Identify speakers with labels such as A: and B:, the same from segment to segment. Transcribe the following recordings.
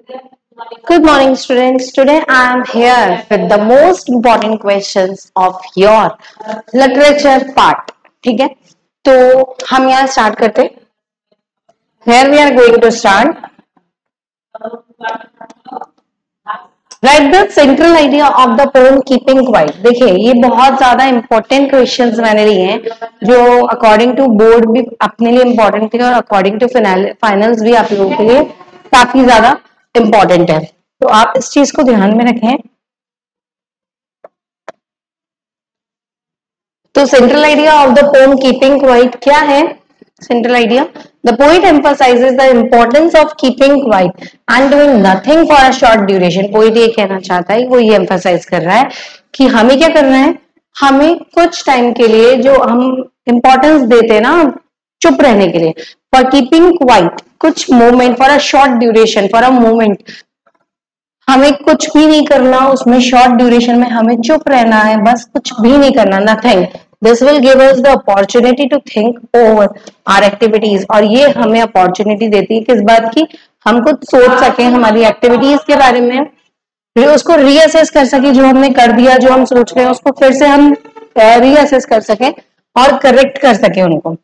A: Good morning, students. Today I am here with the most important questions of your literature part. ठीक है, तो हम यहाँ start करते हैं. Here we are going to start. Write the central idea of the poem Keeping Quiet. देखिए, ये बहुत ज्यादा इंपॉर्टेंट क्वेश्चंस मैंने लिए हैं जो अकॉर्डिंग टू बोर्ड भी अपने लिए इंपॉर्टेंट थे और अकॉर्डिंग टू फाइनल्स भी आप लोगों के लिए काफी ज्यादा इंपॉर्टेंट है. तो आप इस चीज को ध्यान में रखें. तो central idea of the pome keeping quiet क्या है? Central idea, the poet emphasises the importance of keeping quiet and doing nothing for a short duration. Poet ये कहना चाहता है, वो ये एम्फसाइज कर रहा है कि हमें क्या करना है, हमें कुछ टाइम के लिए जो हम इंपॉर्टेंस देते हैं ना चुप रहने के लिए, फॉर कीपिंग क्वाइट, कुछ moment, for a short duration, for a moment, हमें कुछ भी नहीं करना, उसमें शॉर्ट ड्यूरेशन में हमें चुप रहना है, बस कुछ भी नहीं करना, nothing. This will give us the opportunity to think over our activities. और ये हमें अपॉर्चुनिटी देती है किस बात की, हम कुछ सोच सके हमारी एक्टिविटीज के बारे में, फिर उसको रीअसेस कर सके, जो हमने कर दिया, जो हम सोच रहे हैं उसको फिर से हम रीअसेस कर सके और करेक्ट कर सके उनको.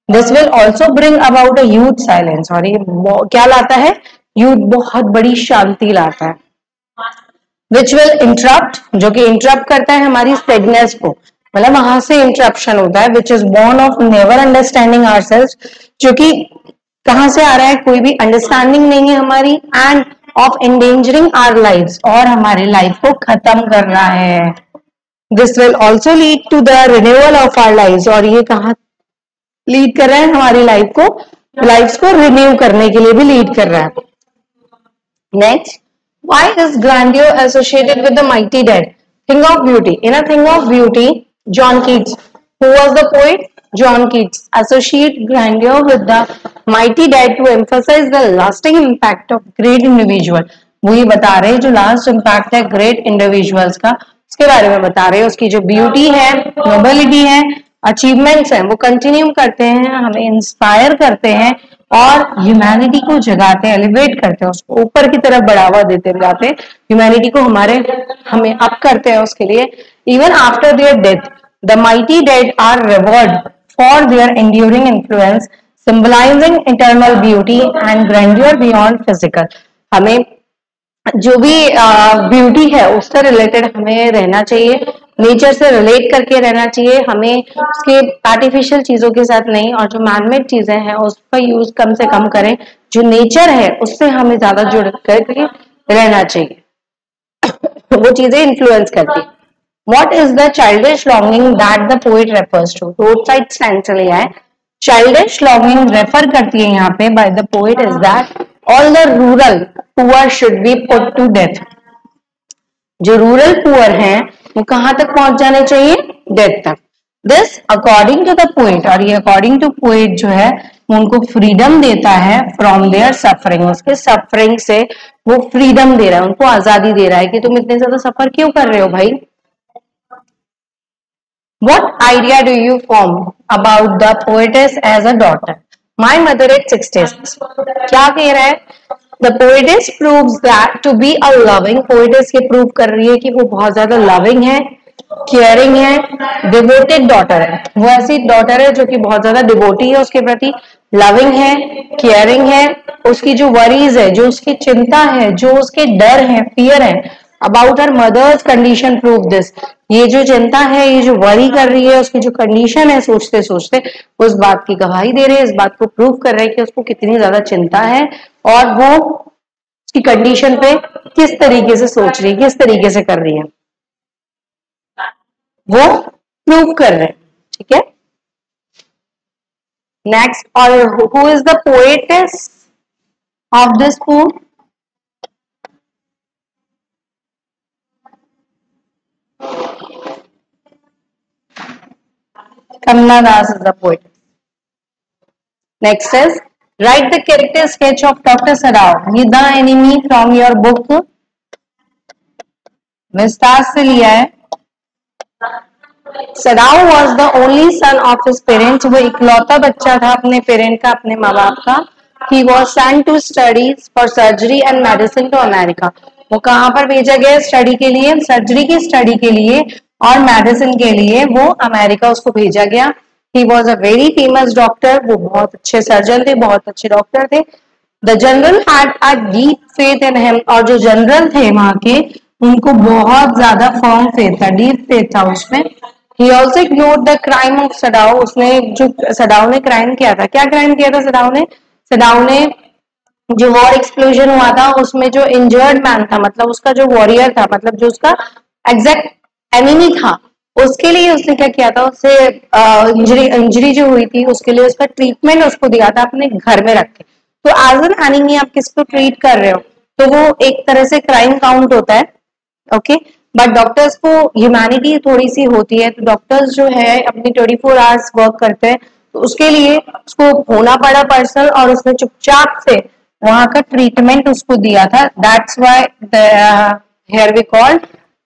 A: This will also bring about a huge silence. और ये क्या लाता है, ह्यूज, बहुत बड़ी शांति लाता है. विच विल इंटरप्ट, जो कि इंटरप्ट करता है हमारी स्टेडनेस को, मतलब वहां से इंटरप्शन होता है. Which is born of never understanding ourselves, जो कि कहां से आ रहा है, कोई भी अंडरस्टैंडिंग नहीं है हमारी, and of endangering our lives, और हमारी लाइफ को खत्म कर रहा है. This will also lead to the renewal of our lives. और ये कहां लीड कर रहा है, हमारी लाइफ को रिन्यू करने के लिए भी लीड कर रहा है. Next, why is grandeur associated with the mighty dead? Thing of beauty. In a Thing of Beauty, John Keats, who was the poet? John Keats, associate grandeur with the mighty dead to emphasize the lasting impact of great individual. वो ये बता रहे हैं जो last impact है great individuals का, उसके बारे में बता रहे हैं. उसकी जो ब्यूटी है, नोबिलिटी है, अचीवमेंट्स हैं, वो कंटिन्यू करते हैं, हमें इंस्पायर करते हैं और ह्यूमैनिटी को जगाते हैं, एलिवेट करते हैं, उसको ऊपर की तरफ बढ़ावा देते जाते हैं, ह्यूमैनिटी को हमें अप करते हैं उसके लिए. Even after their death the mighty dead are reward for their enduring influence, symbolising eternal beauty and grandeur beyond physical. हमें जो भी ब्यूटी है उससे रिलेटेड हमें रहना चाहिए, नेचर से रिलेट करके रहना चाहिए, हमें उसके आर्टिफिशियल चीजों के साथ नहीं, और जो मैनमेड चीजें हैं उसका यूज कम से कम करें, जो नेचर है उससे हमें ज्यादा जुड़ करके रहना चाहिए. वो चीजें इन्फ्लुएंस करती. What is the childish longing that the poet refers to? Roadside stanza लिया है. Childish longing रेफर करती है यहाँ पे by the poet is that all the rural poor should be put to death. जो रूरल पुअर हैं वो कहां तक पहुंच जाने चाहिए, डेथ तक. This according to the poet, और ये अकॉर्डिंग टू पोएट जो है वो उनको फ्रीडम देता है फ्रॉम देयर सफरिंग, उसके सफरिंग से वो फ्रीडम दे रहा है, उनको आजादी दे रहा है कि तुम इतने ज्यादा सफर क्यों कर रहे हो भाई. What idea do you form about the poetess as a daughter? My mother at 66. क्या कह रहा है, The poetess proves that to be a loving, poetess ये प्रूव कर रही है कि वो बहुत ज्यादा लविंग है, केयरिंग है, डिवोटेड डॉटर है. वो ऐसी डॉटर है जो कि बहुत ज्यादा डिवोटी है उसके प्रति, लविंग है, केयरिंग है. उसकी जो वरीज है, जो उसकी चिंता है, जो उसके डर है, फियर है about her mother's condition prove this. ये जो चिंता है, ये जो वरी कर रही है, उसकी जो कंडीशन है सोचते सोचते, उस बात की गवाही दे रहे हैं, इस बात को प्रूव कर रहे हैं कि उसको कितनी ज्यादा चिंता है और वो उसकी कंडीशन पे किस तरीके से सोच रही है, किस तरीके से कर रही है, वो प्रूव कर रहे हैं. ठीक है. नेक्स्ट, और who is the poetess of this poem? Kamla Das is the poet. Next is, write the character sketch of Dr. Sadao, the enemy from your book. विस्तार से लिया है. Sadao was the only son of his parents. वो इकलौता बच्चा था अपने parent का, अपने माँ बाप का. He was sent to studies for surgery and medicine to America. वो कहाँ पर भेजा गया स्टडी के लिए? सर्जरी की स्टडी के लिए और मेडिसिन के लिए वो अमेरिका उसको भेजा गया. He was a very famous doctor. वो बहुत अच्छे सर्जन थे, बहुत अच्छे डॉक्टर थे. The general had a deep faith in him. और जो जनरल थे वहां के उनको बहुत ज्यादा फर्म फेथ था, डीप फेथ था उसमें. He also ignored the crime of Sadao. उसने जो सडाओ ने क्राइम किया था, क्या क्राइम किया था सडाओ ने? सडाओ ने जो वॉर एक्सप्लोजन हुआ था उसमें जो इंजर्ड मैन था, मतलब उसका जो वॉरियर था, मतलब जो उसका एग्जैक्ट एनिमी था, उसके लिए उसने क्या किया था? उससे इंजरी जो हुई थी उसके लिए उसका ट्रीटमेंट उसको दिया था अपने घर में रख के. तो एज एन एनिमी आप किसको ट्रीट कर रहे हो तो वो एक तरह से क्राइम काउंट होता है. ओके, बट डॉक्टर्स को ह्यूमैनिटी थोड़ी सी होती है, तो डॉक्टर्स जो है अपनी 24 आवर्स वर्क करते हैं, तो उसके लिए उसको होना पड़ा पर्सनल और उसने चुपचाप से वहां का ट्रीटमेंट उसको दिया था. That's why here we call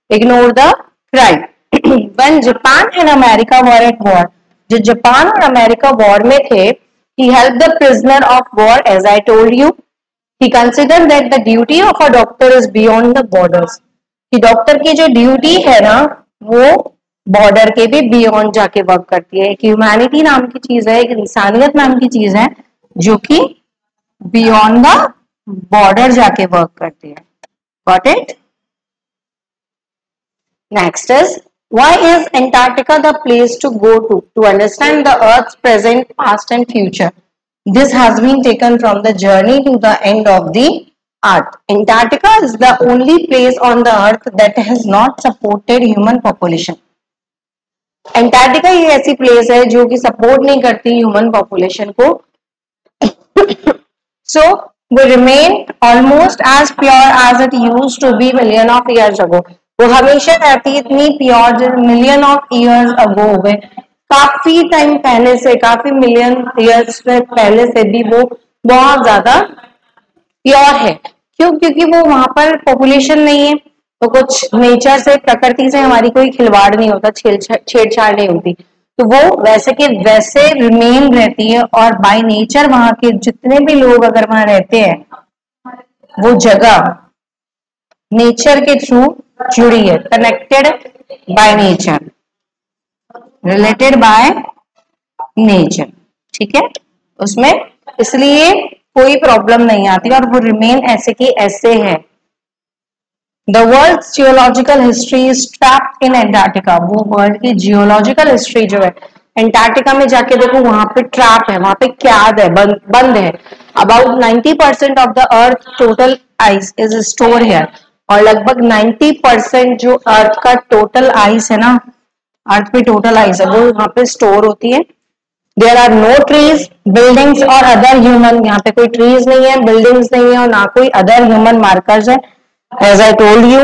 A: ignore the crime. When Japan and America were at war, जो जापान और अमेरिका वॉर में थे, he helped the prisoner of war, as I told you. He considered that the duty of a doctor is beyond the borders. कि doctor की जो duty है ना वो बॉर्डर के भी बियॉन्ड जाके वर्क करती है. एक ह्यूमैनिटी नाम की चीज है, एक इंसानियत नाम की चीज है जो कि बियॉन्ड द बॉर्डर जाके वर्क करती है. Got it? Next is, why is Antarctica the place to go to understand the Earth's present, past and future? This has been taken from the Journey to the End of the Earth. Antarctica is the only place on the Earth that has not supported human population. Antarctica ये ऐसी place है जो कि support नहीं करती human population को. So we remain almost as pure as it used to be million of years ago. वो हमेशा रहती इतनी प्योर जो मिलियन ऑफ ईयर्स अगो हो गए, काफी टाइम पहले से, काफी मिलियन ईयर्स पहले से भी वो बहुत ज्यादा प्योर है. क्यों? क्योंकि वो वहां पर पॉपुलेशन नहीं है, तो कुछ नेचर से, प्रकृति से हमारी कोई खिलवाड़ नहीं होता, छेड़छाड़ नहीं होती, तो वो वैसे के वैसे रिमेन रहती है. और बाय नेचर वहां के जितने भी लोग अगर वहां रहते हैं, वो जगह नेचर के थ्रू जुड़ी है, connected by nature, related by nature. ठीक है, उसमें इसलिए कोई प्रॉब्लम नहीं आती और वो रिमेन ऐसे की ऐसे है. The world geological history is trapped in Antarctica. वो वर्ल्ड की जियोलॉजिकल हिस्ट्री जो है एंटार्क्टिका में जाके देखो, वहां पे ट्रैप है, वहां पे कैद है, बंद है. About 90% of the earth total ice is store here. और लगभग 90% जो अर्थ का टोटल आइस है ना, अर्थ पे टोटल आइस है, वो वहां पे स्टोर होती है. There are no trees, buildings और अदर ह्यूमन. यहाँ पे कोई ट्रीज नहीं है, बिल्डिंग्स नहीं है और ना कोई अदर ह्यूमन मार्कर्स है. As I told you,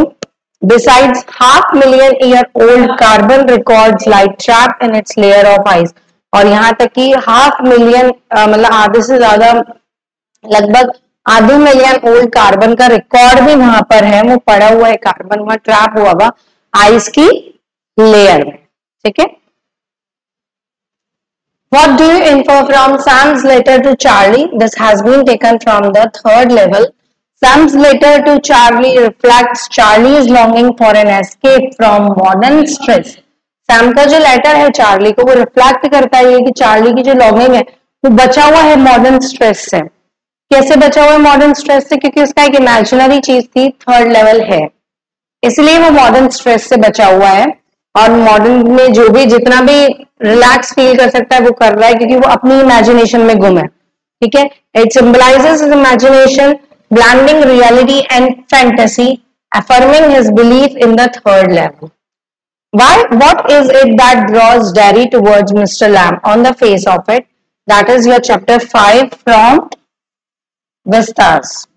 A: besides 500,000 year old carbon records like trapped in its layer of ice. और यहाँ तक कि 500,000 मतलब आधे से ज्यादा, लगभग आधे मिलियन ओल्ड कार्बन का रिकॉर्ड भी वहां पर है. वो पड़ा हुआ है कार्बन, वहां ट्रैप हुआ हुआ आइस की लेयर में. ठीक है. What do you infer from Sam's letter to Charlie? This has been taken from the 3rd level. Sam's letter to Charlie reflects Charlie's longing for an escape from modern stress. Sam का जो letter है Charlie को, वो reflect करता है कि Charlie की जो लॉन्गिंग है वो बचा हुआ है मॉडर्न स्ट्रेस से. कैसे बचा हुआ है मॉडर्न स्ट्रेस से? क्योंकि उसका एक इमेजिनरी चीज थी, 3rd लेवल है, इसलिए वो मॉडर्न स्ट्रेस से बचा हुआ है. और मॉडर्न में जो भी जितना भी रिलैक्स फील कर सकता है वो कर रहा है, क्योंकि वो अपनी इमेजिनेशन में गुम है. ठीक है. It symbolizes his imagination, blending reality and fantasy, affirming his belief in the 3rd level. What is it that draws Derry towards Mr. Lamb on the face of it? That is your chapter 5 from Vistas.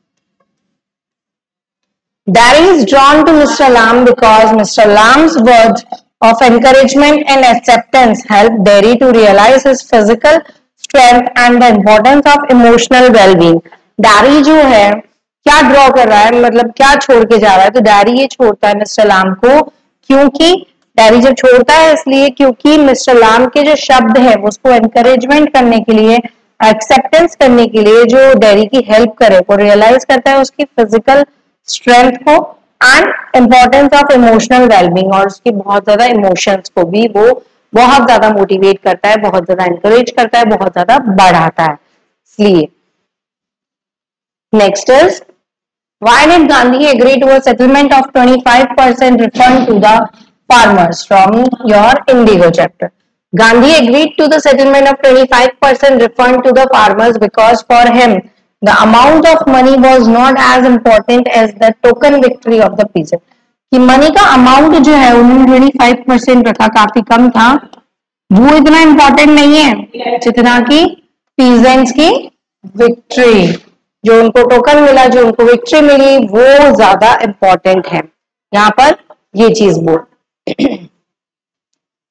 A: Derry is drawn to Mr. Lamb because Mr. Lamb's words of encouragement and acceptance help Derry to realize his physical strength and the importance of emotional well-being. Derry जो है क्या draw कर रहा है, मतलब क्या छोड़ के जा रहा है? तो डैरी ये छोड़ता है मिस्टर लाम को, क्योंकि डैरी जब छोड़ता है इसलिए क्योंकि मिस्टर लाम के जो शब्द है वो उसको एनकरेजमेंट करने के लिए एक्सेप्टेंस करने के लिए जो डैडी की हेल्प करे, वो रियलाइज करता है उसकी फिजिकल स्ट्रेंथ को and importance of emotional wellbeing, और उसकी बहुत ज्यादा इमोशंस को भी वो बहुत ज्यादा मोटिवेट करता है, बहुत ज्यादा encourage करता है, बहुत ज्यादा बढ़ाता है। इसलिए next is, why did Gandhi agree to a settlement of 25% refund to the farmers from your Indigo chapter? Gandhi agreed to the settlement of 25% refund to the farmers because for him the amount of money was not as important as the token victory of the peasant. कि money का amount जो है उन्होंने 25% रखा, काफी कम था, वो इतना इंपॉर्टेंट नहीं है जितना कि पीजेंट्स की विक्ट्री, जो उनको टोकन मिला, जो उनको विक्ट्री मिली, वो ज्यादा इंपॉर्टेंट है। यहां पर ये चीज बोल।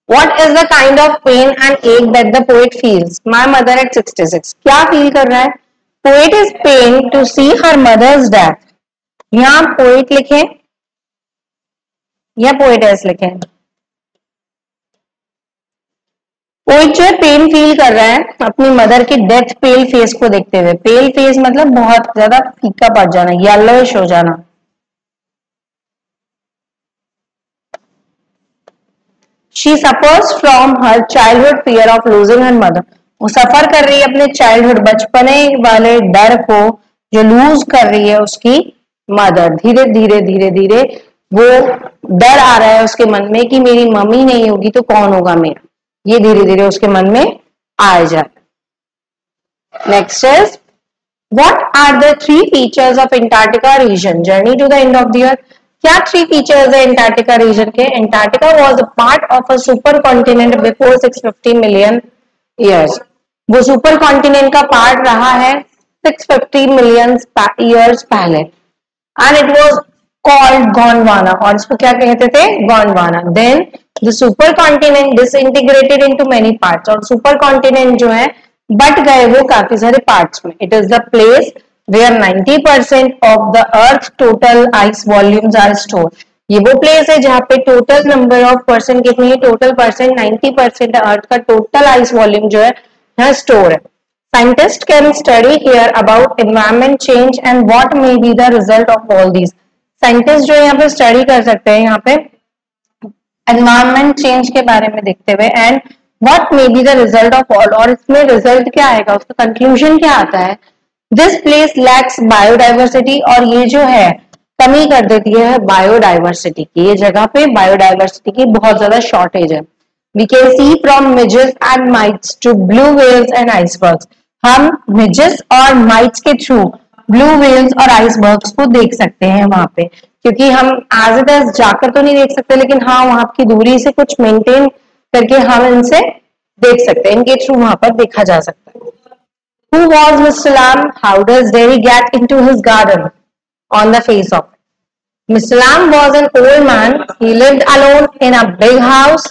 A: What is the kind of pain and ache that the poet feels? My mother at 66. क्या फील कर रहा है? Poet is pained to see her mother's death. यहां पोएट लिखे या पोएटेस लिखे? पोएट जो है पेन फील कर रहा है अपनी मदर की डेथ पेल फेस को देखते हुए। पेल फेस मतलब बहुत ज्यादा फीका पड़ जाना, येलोइश हो जाना। She suffers from her childhood fear of losing her mother. वो सफर कर रही है अपने चाइल्डहुड बचपने वाले डर को जो लूज कर रही है उसकी मदर। धीरे धीरे धीरे धीरे वो डर आ रहा है उसके मन में कि मेरी मम्मी नहीं होगी तो कौन होगा मेरा, ये धीरे धीरे उसके मन में आ जाए। Next is, what are the 3 features of Antarctica region journey to the end of the earth? क्या 3 फीचर्स है एंटार्क्टिका रीजन के? Antarctica was a part of a supercontinent before 650 million years. वो सुपर कॉन्टिनेंट का part रहा है 650 million years पहले, and it was called Gondwana, और इसको क्या कहते थे? Gondwana. Then the supercontinent disintegrated into many parts, और सुपर कॉन्टिनेंट जो है बट गए वो काफी सारे पार्ट्स में। It is the place where 90% of the earth total ice volumes are stored. ये वो प्लेस है जहां पे टोटल नंबर ऑफ पर्सन कितनी है? टोटल पर्सन 90% अर्थ का टोटल आइस वॉल्यूम जो है यहाँ स्टोर है। Scientist can study here about environment change and what may be the result of all these. Scientist जो यहाँ पे स्टडी कर सकते हैं यहाँ पे एनवायरमेंट चेंज के बारे में देखते हुए, and what may be the result of all, और इसमें रिजल्ट क्या आएगा, उसका कंक्लूजन क्या आता है। दिस प्लेस लैक्स बायोडाइवर्सिटी, और ये जो है कमी कर देती है बायोडाइवर्सिटी की। ये जगह पे बायोडाइवर्सिटी की बहुत ज्यादा शॉर्टेज है। We can see from midges and mites to blue whales and icebergs. हम मिजेस और माइट्स के थ्रू ब्लू व्हेल्स और आइसबर्ग्स को देख सकते हैं वहां पे, क्योंकि हम एज इट इज जाकर तो नहीं देख सकते, लेकिन हाँ वहां की दूरी से कुछ मेंटेन करके हम इनसे देख सकते हैं, इनके थ्रू वहां पर देखा जा सकता है। Who was Mr. Lamb? How does Derry get into his garden? On the face of it. Mr. Lamb was an old man. He lived alone in a big house.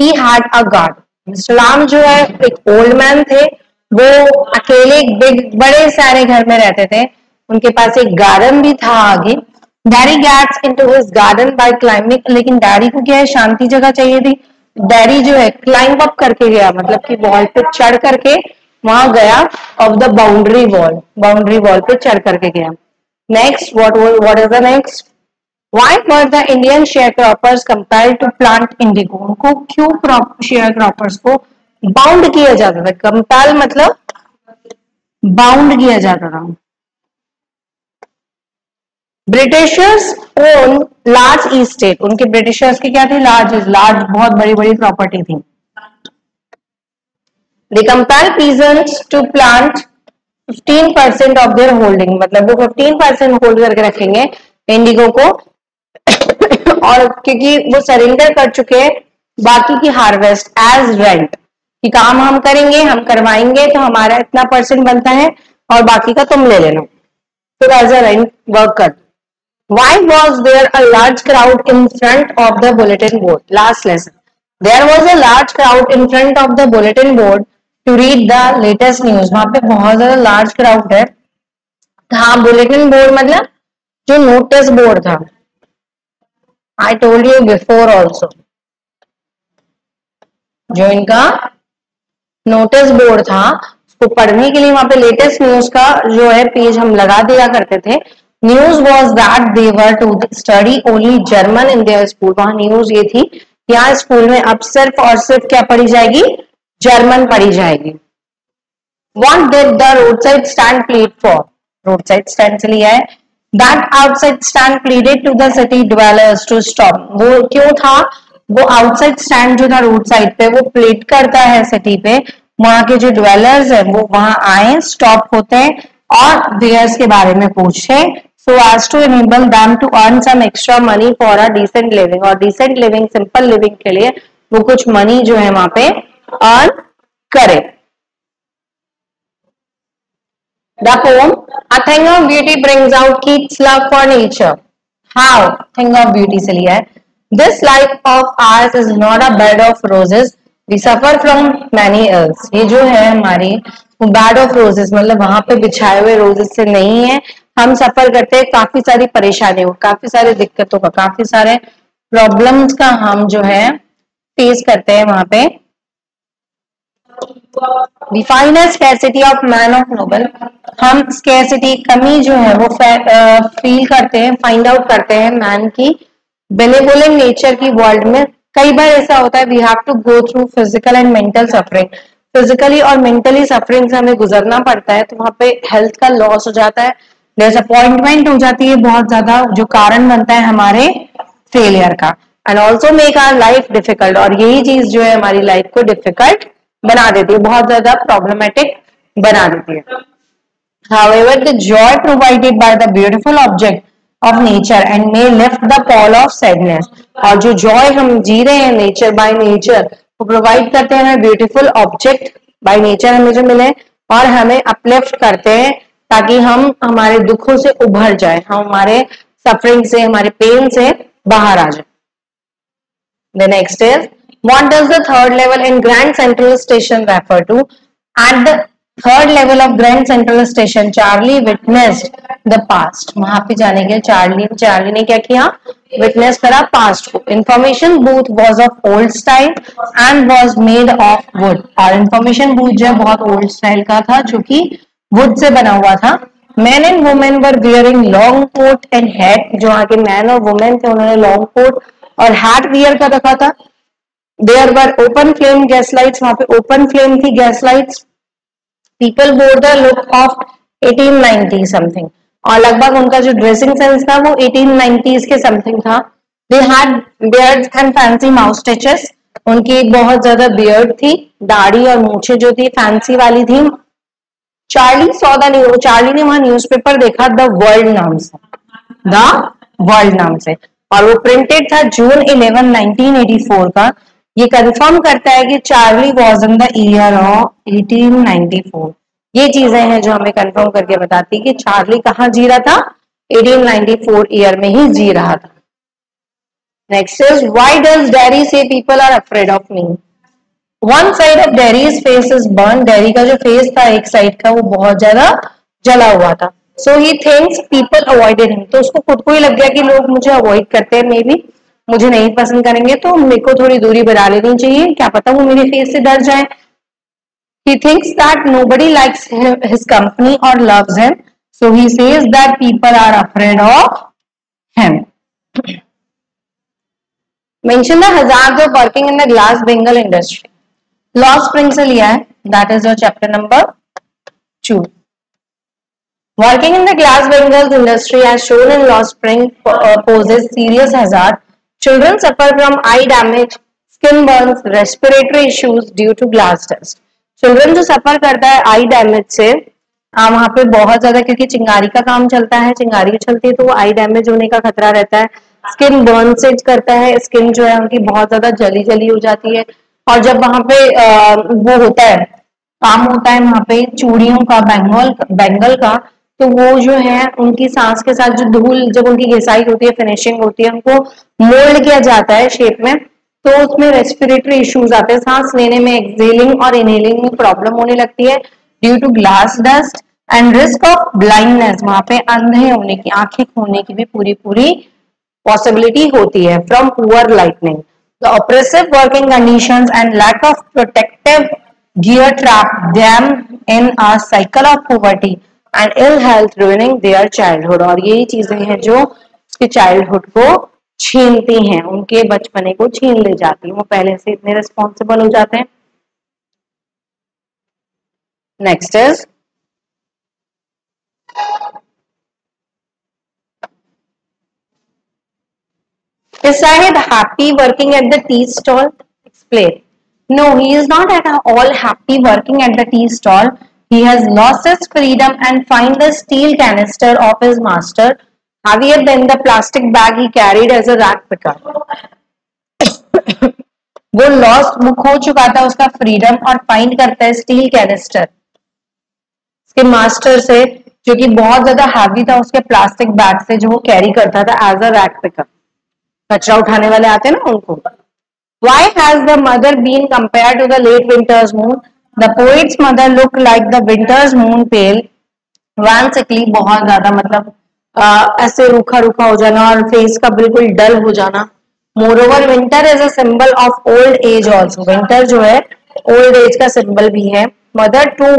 A: He had a garden. Mr. Lamb जो है एक old man थे, वो अकेले एक बड़े सारे घर में रहते थे, उनके पास एक गार्डन भी था आगे। Derry gets into his garden by climbing, लेकिन डैडी को क्या है, शांति जगह चाहिए थी। डैडी जो है क्लाइंब अप करके गया, मतलब कि वॉल पे चढ़ करके वहां गया, ऑफ द बाउंड्री वॉल पे चढ़ करके गया। Next, what is the next? Why were the Indian sharecroppers compelled to plant indigo? उनको क्यों शेयर क्रॉपर्स को बाउंड किया जाता था? कंपेल मतलब बाउंड किया जाता था। ब्रिटिशर्स ओन लार्ज ईस्टेट, उनके ब्रिटिशर्स की क्या थी? लार्ज बहुत बड़ी बड़ी प्रॉपर्टी थी। They compel peasants to plant 15% of their holding, मतलब वो 15% होल्ड करके रखेंगे इंडिगो को और क्योंकि वो सरेंडर कर चुके हैं बाकी की हार्वेस्ट एज रेंट, कि काम हम करेंगे, हम करवाएंगे तो हमारा इतना परसेंट बनता है और बाकी का तुम ले लेना, तो एज अ रेंट वर्क कर। Why was there a large crowd in front of the bulletin board? Last lesson. There was a large crowd in front of the bulletin board to read the latest news. वहां पे बहुत ज्यादा large crowd है। हाँ, bulletin board मतलब जो notice board था। आई told you before also, जो इनका नोटिस बोर्ड था तो पढ़ने के लिए वहां पे लेटेस्ट न्यूज का जो है पेज हम लगा दिया करते थे। News was that they were to study only German in their school. वहां न्यूज ये थी यहाँ स्कूल में अब सिर्फ और सिर्फ क्या पढ़ी जाएगी, जर्मन पढ़ी जाएगी। What did the roadside stand plead for? Roadside stand से लिया है। That outside stand pleaded to the city dwellers to stop. वो क्यों था, वो आउटसाइड स्टैंड जो था रोड साइड पे वो प्लेड करता है सिटी पे, वहां के जो ड्वेलर्स है वो वहां आए, स्टॉप होते हैं और बेयर्स के बारे में पूछे, so as to enable them to earn some extra money for a decent living। और decent living, simple living के लिए वो कुछ मनी जो है वहां पे अर्न करे। The poem A Thing of Beauty brings out Keats' love for nature. How? Thing of Beauty से लिया है। This life of ours is not a bed of roses. We suffer from many ills. ये जो है हमारी bed of roses मतलब वहां पे बिछाए हुए रोजेस से नहीं है, हम सफर करते हैं काफी सारी परेशानियों, काफी सारी दिक्कतों का, काफी सारे प्रॉब्लम्स का हम जो है फेस करते हैं वहां पे। We find a scarcity of man of noble। हम scarcity कमी जो है वो फील करते हैं, फाइंड आउट करते हैं मैन की बेनेवोलेंट नेचर की वर्ल्ड में। कई बार ऐसा होता है we have to go through physical and mental suffering, physically और मेंटली सफरिंग से हमें गुजरना पड़ता है, तो वहां पे हेल्थ का लॉस हो जाता है, डिसअपॉइंटमेंट हो जाती है बहुत ज्यादा, जो कारण बनता है हमारे फेलियर का। And also make our life difficult, और यही चीज जो है हमारी लाइफ को डिफिकल्ट बना देती है, बहुत ज्यादा प्रॉब्लमेटिक बना देती है। However, the joy provided by the beautiful object of nature and may lift the pall of sadness। और जो जॉय हम जी रहे हैं नेचर बाय नेचर वो प्रोवाइड करते हैं हमें ब्यूटीफुल ऑब्जेक्ट बाय नेचर हमें जो मिले और हमें अपलिफ्ट करते हैं ताकि हम हमारे दुखों से उभर जाए, हम हमारे सफरिंग से, हमारे पेन से बाहर आ जाए। The next is, what does the third level in Grand Central Station refer to? At the third level of Grand Central Station, Charlie witnessed the past। वहां पे जाने के चार्ली ने क्या किया, विटनेस करा पास्ट को। Information booth was of old style and was made of would. और इंफॉर्मेशन बूथ जो है बहुत ओल्ड स्टाइल का था जो कि वुड से बना हुआ था। Man and women were wearing long coat and hat. जो वहां के मैन और वुमेन थे उन्होंने लॉन्ग कोट और हैट वियर कर रखा था। There were open flame gas lights, वहां पे ओपन फ्लेम थी gas lights. People bore the look of 1890 something, और लगभग उनका जो ड्रेसिंग सेंस था वो 1890s के समथिंग था। They had beards and fancy moustaches, उनकी बहुत ज्यादा बियर्ड थी, दाढ़ी और मूछें जो थी फैंसी वाली थी। Charlie saw the news, Charlie ने वहां न्यूज़पेपर देखा द वर्ल्ड नाम से, द वर्ल्ड नाम से, और वो प्रिंटेड था जून 11, 1984 का। ये कंफर्म करता है कि Charlie was in the year of 1894। ये चीजें हैं जो हमें कंफर्म करके बताती है कि चार्ली कहाँ जी रहा था, 1894 ईयर में ही जी रहा था। Next is, why does Darry say people are afraid of me? One side of Darry's face is burn. Darry का जो फेस था एक साइड का वो बहुत ज्यादा जला हुआ था। So he thinks people avoided him, तो उसको खुद को ही लग गया कि लोग मुझे अवॉइड करते हैं, मे बी मुझे नहीं पसंद करेंगे, तो मेरे को थोड़ी दूरी बना लेनी चाहिए, क्या पता वो मेरे फेस से डर जाए। He thinks that nobody likes his company or loves him, so he says that people are afraid of him. Mention the hazards of working in the glass Bengal industry. Lost Spring से लिया है, that is your chapter number 2. Working in the glass Bengal industry as shown in Lost Spring poses serious hazard. Children suffer from eye damage, skin burns, respiratory issues due to glass dust. Children जो सफर करता है आई damage से, वहां पे बहुत ज्यादा, क्योंकि चिंगारी का काम चलता है, चिंगारी चलती है तो वो आई डैमेज होने का खतरा रहता है। स्किन बर्न से करता है, स्किन जो है उनकी बहुत ज्यादा जली जली हो जाती है। और जब वहां पे वो होता है, काम होता है वहां पे चूड़ियों का, बैंगल का, तो वो जो है उनकी सांस के साथ जो धूल, जब उनकी घिसाई होती है, फिनिशिंग होती है, उनको मोल्ड किया जाता है शेप में, तो उसमें रेस्पिरेटरी इश्यूज आते हैं, सांस लेने में, एक्सहेलिंग और इनहेलिंग में प्रॉब्लम होने लगती है due to glass dust and risk of blindness. वहां पे अंधे होने की, आंखें खोने की भी पूरी पॉसिबिलिटी होती है from poor lightning. The oppressive working conditions and lack of protective gear trap them in a cycle of poverty and ill health ruining their childhood। और यही चीजें हैं जो उसके चाइल्डहुड को छीनती हैं, उनके बचपने को छीन ले जाती हैं, वो पहले से इतने रिस्पॉन्सिबल हो जाते हैं। Next is Is Sahid happy working at the tea stall? Explain. No, he is not at all happy working at the tea stall. He has lost his freedom and find the steel canister of his master heavier than the plastic bag he carried as a rack picker. वो lost, वो खो चुका था उसका freedom और find करता है steel canister उसके मास्टर से, जो कि बहुत ज्यादा हैवी था उसके प्लास्टिक बैग से, जो वो कैरी करता था एज अ रैक पिकर। कचरा उठाने वाले आते हैं ना उनको। Why has the mother been compared to the late winter's moon? The poet's mother looked like the winter's moon, pale, wan, sickly, बहुत ज्यादा मतलब ऐसे रूखा रूखा हो जाना और फेस का बिल्कुल डल हो जाना। Moreover, winter is a symbol of old age also. Winter जो है old age का symbol भी है। Mother too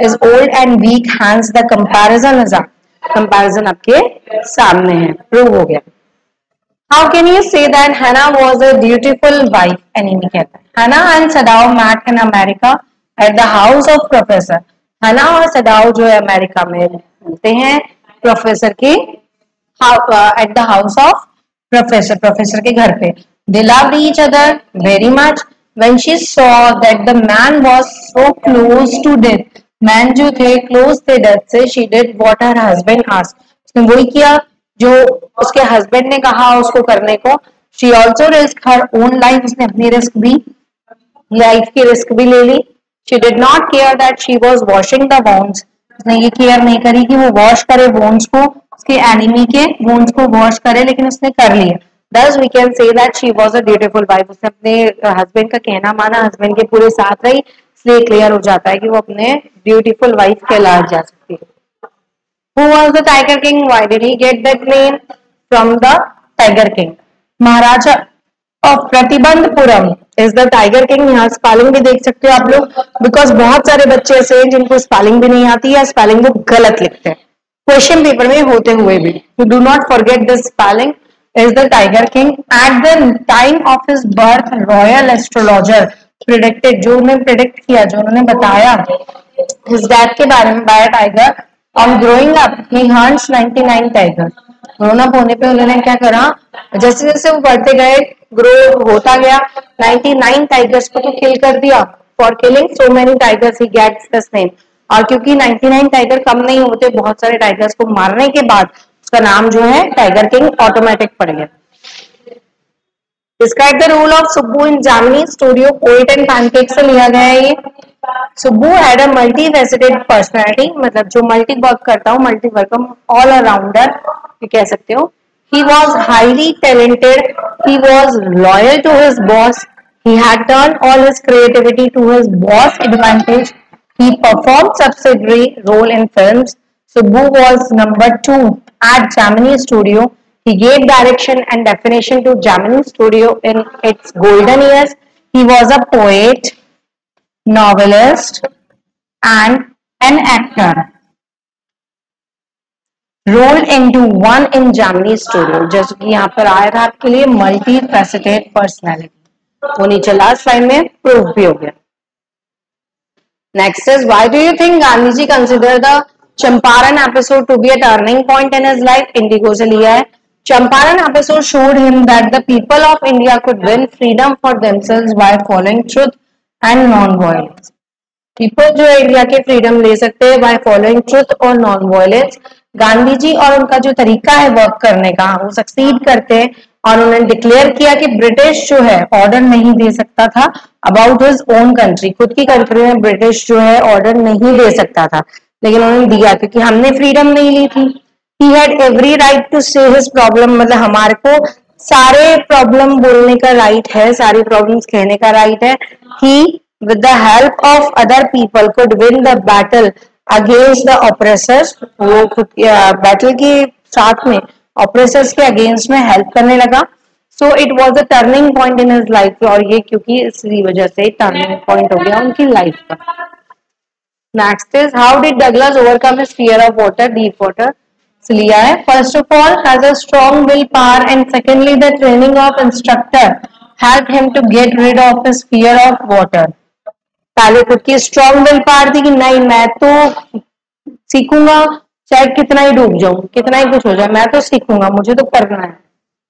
A: is old and weak, hence the comparison is up. Comparison आपके सामने है, prove हो गया। How can you say that Hannah was a dutiful wife? Enemy कहता है। Hannah and Sadao met in America at the house of professor. Hannah और Sadao जो है अमेरिका में मिलते हैं प्रोफेसर के at the house of professor, professor के घर पे। They loved each other very much. When she saw that the man was so close to death, man जो थे close थे death से, she did what her husband asked. उसने वही किया जो उसके हस्बैंड ने कहा उसको करने को। She also risk her own life, उसने अपनी रिस्क भी, लाइफ की रिस्क भी ले ली। She did not care that she was washing the wounds, उसने ये केयर नहीं करी कि वो वॉश करे वोन्स को, उसके एनिमी के वोन्स को वॉश करे, लेकिन उसने कर लिया। Thus we can say that she was a dutiful wife. उसने अपने हस्बैंड का कहना माना, हस्बैंड के पूरे साथ रही, इसलिए क्लियर हो जाता है कि वो अपने ब्यूटीफुल वाइफ कहला जा सकती है। Who was the Tiger King? Why did he get that name? From the Tiger King. Maharaja of Pratibandhpuram is the Tiger King. यहाँ स्पेलिंग भी देख सकते हो आप लोग, बिकॉज बहुत सारे बच्चे ऐसे हैं जिनको स्पेलिंग भी नहीं आती है, स्पेलिंग वो गलत लिखते हैं क्वेश्चन पेपर में होते हुए भी। You do not forget this spelling. Is the Tiger King at the time of his birth? Royal astrologer predicted, जो उन्होंने प्रेडिक्ट किया, जो उन्होंने बताया his death के बारे में by a tiger. On growing up, he hunts 99 tigers. Grown up होने पे उन्होंने क्या करा, जैसे जैसे वो बढ़ते गए, ग्रो होता गया, 99 टाइगर्स को तो किल कर दिया। For killing so many tigers he gets this name. और क्योंकि 99 टाइगर कम नहीं होते, बहुत सारे टाइगर्स को मारने के बाद उसका नाम जो है टाइगर किंग ऑटोमेटिक पड़ गया। Describe the role of Subbu in Jamini Studio, Poet and Pancake से लिया गया है ये। Subbu had a multifaceted personality, मतलब जो मल्टी वर्क करता हो, मल्टी वर्क, ऑल अराउंडर ये कह सकते हो। He was highly talented. He was loyal to his boss. He had turned all his creativity to his boss' advantage. He performed subsidiary role in films. Subbu was number 2 at Jamini Studio. He gave direction and definition to Jamini Studio in its golden years. He was a poet, novelist, and an actor. Rolled into one in Jamini Studio. जैसे कि यहाँ पर आया था आपके लिए multi faceted personality, वो नीचे लास्ट लाइन में प्रूव भी हो गया। Next is why do you think Gandhi ji consider the Champaran episode to be a turning point in his life? Indigo से लिया है। Champaran episode showed him that the people of India could win freedom for themselves by following truth and non-violence. People जो है India के freedom ले सकते हैं by following truth और non-violence। गांधी जी और उनका जो तरीका है वर्क करने का, वो सक्सीड करते हैं और उन्होंने डिक्लेयर किया कि ब्रिटिश जो है ऑर्डर नहीं दे सकता था अबाउट हिज ओन कंट्री, खुद की कंट्री में ब्रिटिश जो है ऑर्डर नहीं दे सकता था, लेकिन उन्होंने दिया क्योंकि हमने फ्रीडम नहीं ली थी। He had every right to say his problem, मतलब हमारे को सारे प्रॉब्लम बोलने का राइट है, सारी प्रॉब्लम्स कहने का राइट है। He, with the help of other people, could win the battle against the oppressors. वो खुद बैटल के साथ में ऑपरेसर्स के अगेंस्ट में हेल्प करने लगा। So it was a turning point in his life, और ये क्योंकि इसी वजह से टर्निंग पॉइंट हो गया उनकी लाइफ का. Next is how did Douglas overcome his fear of water, deep water से लिया है. First of all has a strong will power and secondly the training of instructor help him to get rid of his fear of water. पहले खुद की strong will power थी कि नहीं मैं तो सीखूंगा, चाहे कितना ही डूब जाऊं, कितना ही कुछ हो जाए, मैं तो सीखूंगा, मुझे तो करना है.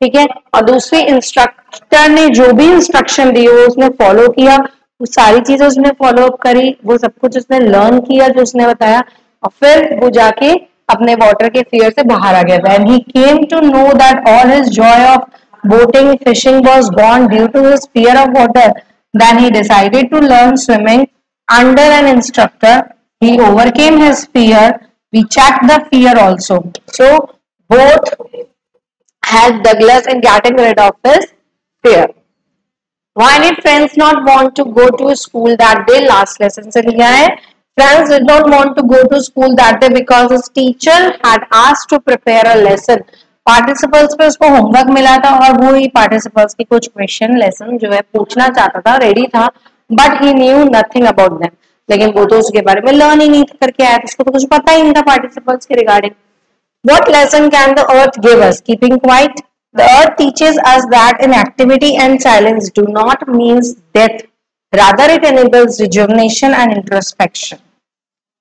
A: ठीक है. और दूसरी इंस्ट्रक्टर ने जो भी इंस्ट्रक्शन दी वो उसने फॉलो किया, वो सारी चीजें उसने फॉलो अप करी, वो सब कुछ उसने लर्न किया जो उसने बताया, और फिर वो जाके अपने वाटर के फियर से बाहर आ गया था. And he came to know that all his joy of boating fishing was gone due to his fear of water. Then he decided to learn swimming under an instructor. He overcame his fear. We checked the fear also. So both helped Douglas in getting rid of his fear. Why did friends not want to go to school that day? Last lesson से लिया है. Friends did not want to go to school that day because his teacher had asked to prepare a lesson. Participles पे उसको homework मिला था और वो ही participles की कुछ क्वेश्चन लेसन जो है पूछना चाहता था, रेडी था, but he knew nothing about them. लेकिन वो तो उसके बारे में लर्न ही नहीं करके आया, उसको तो कुछ पता ही नहीं था पार्टिसिपल्स के regarding. What lesson can the earth give us? Keeping quiet. The earth teaches us that inactivity and silence do not mean death. Rather, it enables rejuvenation and introspection.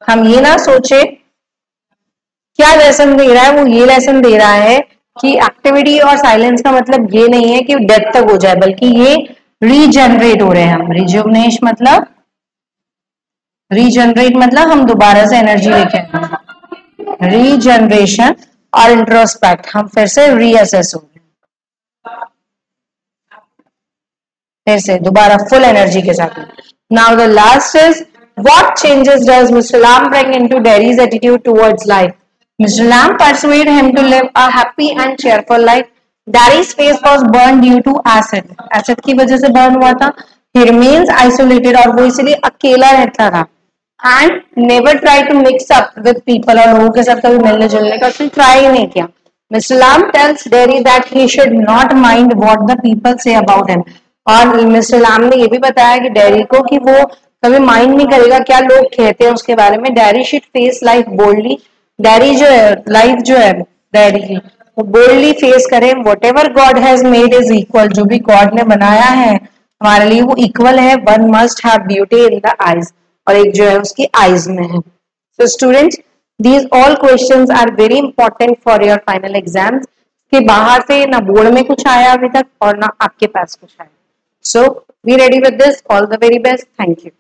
A: हम ये ना सोचे क्या लेसन दे रहा है, वो ये लेसन दे रहा है कि एक्टिविटी और साइलेंस का मतलब ये नहीं है कि डेथ तक हो जाए, बल्कि ये रीजनरेट हो रहे हैं हम. रीजनरेट मतलब हम दोबारा से एनर्जी लेके आएंगे. रीजनरेशन और इंट्रोस्पेक्ट, हम फिर से रीअसेस हो रहे हैं, फिर से दोबारा फुल एनर्जी के साथ. Now the last is what changes does mister Lamb bring into Derry's attitude towards life. Mister Lamb persuade him to live a happy and cheerful life. Daddy's face was burned due to acid. Acid की वजह से burn हुआ था. He remains isolated, और वो इसलिए अकेला रहता था. And never try to mix up with people, और लोगों के साथ कभी मिलने जुलने का उसने ट्राई ही नहीं किया. Mr. Lamb tells Derry that he should not mind what the people say about him. और मिस्टर लैम ने ये भी बताया कि डेरी को कि वो कभी माइंड नहीं करेगा क्या लोग कहते हैं उसके बारे में. Dairy should face life boldly. Dairy जो है लाइफ जो है डेरी की वो बोल्डली फेस करे. What ever God has made is equal. जो भी गॉड ने बनाया है हमारे लिए वो इक्वल है. One must have beauty in the eyes, और एक जो है उसकी आईज में है. So students, these all questions are very important for your final exams. के बाहर से ना बोर्ड में कुछ आया अभी तक और ना आपके पास कुछ आया. So be ready with this. All the very best. Thank you.